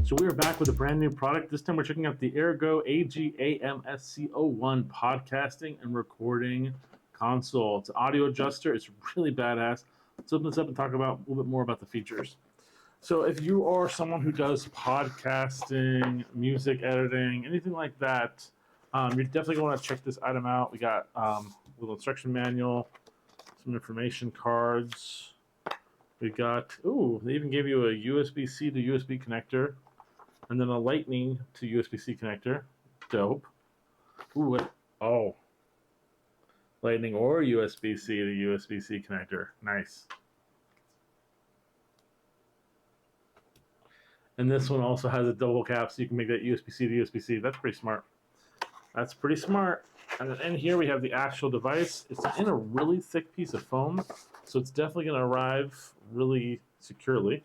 So we are back with a brand new product. This time we're checking out the Airgoo AG-AMSC01 podcasting and recording console. It's an audio adjuster. It's really badass. Let's open this up and talk about a little bit more about the features. So if you are someone who does podcasting, music editing, anything like that, you're definitely going to want to check this item out. We got a little instruction manual, some information cards. We got, they even gave you a USB-C to USB connector, and then a Lightning to USB-C connector. Dope. Lightning or USB-C to USB-C connector. Nice. And this one also has a double cap, so you can make that USB-C to USB-C. That's pretty smart. That's pretty smart. And then in here we have the actual device. It's in a really thick piece of foam, so it's definitely going to arrive really securely.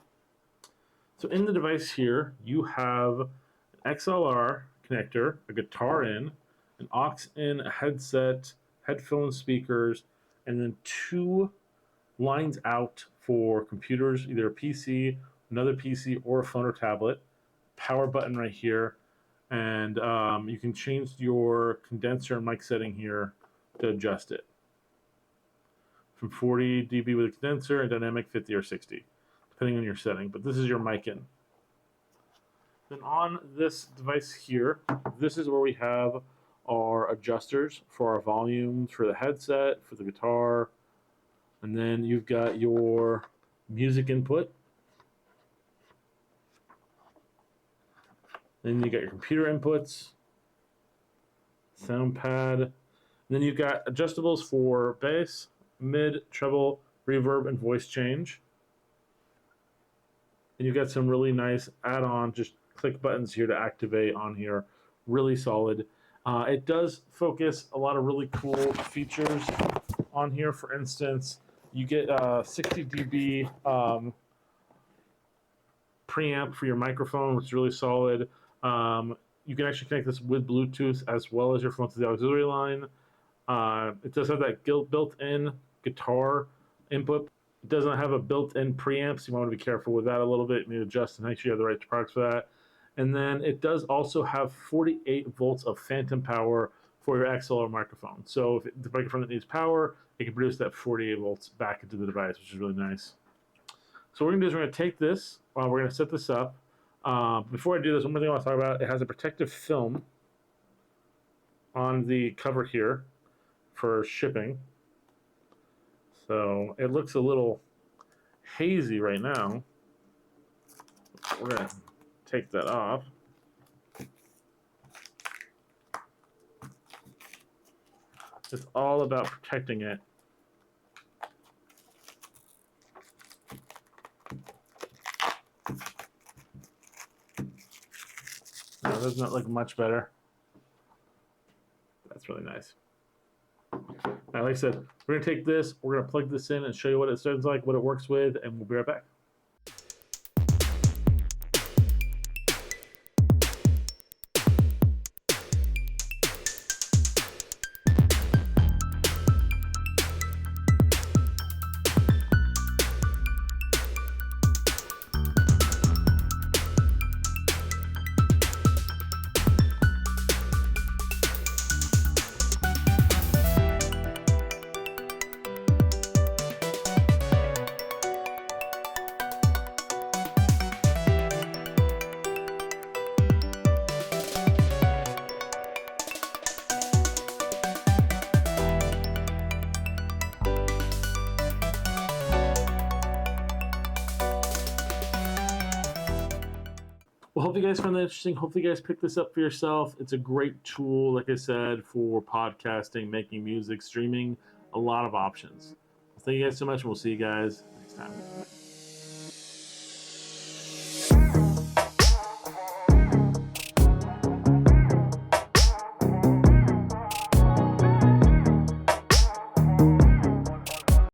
So in the device here, you have an XLR connector, a guitar in, an aux in, a headset, headphone speakers, and then 2 lines out for computers, either a PC, another PC, or a phone or tablet. Power button right here. And you can change your condenser and mic setting here to adjust it. From 40 dB with a condenser and dynamic 50 or 60, depending on your setting. But this is your mic in. Then on this device here, this is where we have our adjusters for our volumes, for the headset, for the guitar. And then you've got your music input. Then you got your computer inputs, sound pad. And then you've got adjustables for bass, mid, treble, reverb, and voice change. And you've got some really nice add-on, just click buttons here to activate on here. Really solid. It does focus a lot of really cool features on here. For instance, you get 60 dB preamp for your microphone, which is really solid. You can actually connect this with Bluetooth as well as your phone to the auxiliary line. It does have that built-in guitar input. It doesn't have a built-in preamp, so you want to be careful with that a little bit. You need to adjust and make sure you have the right products for that. And then it does also have 48 volts of phantom power for your XLR microphone. So if the microphone that needs power, it can produce that 48 volts back into the device, which is really nice. So what we're going to do is we're going to take this, we're going to set this up. Before I do this, one more thing I want to talk about, it has a protective film on the cover here for shipping. So it looks a little hazy right now. We're going to take that off. It's all about protecting it. No, doesn't that look much better? That's really nice. Now, like I said, we're going to take this, we're going to plug this in and show you what it sounds like, what it works with, and we'll be right back. Well, hope you guys found that interesting. Hopefully you guys pick this up for yourself. It's a great tool, like I said, for podcasting, making music, streaming, a lot of options. Well, thank you guys so much, and we'll see you guys next time.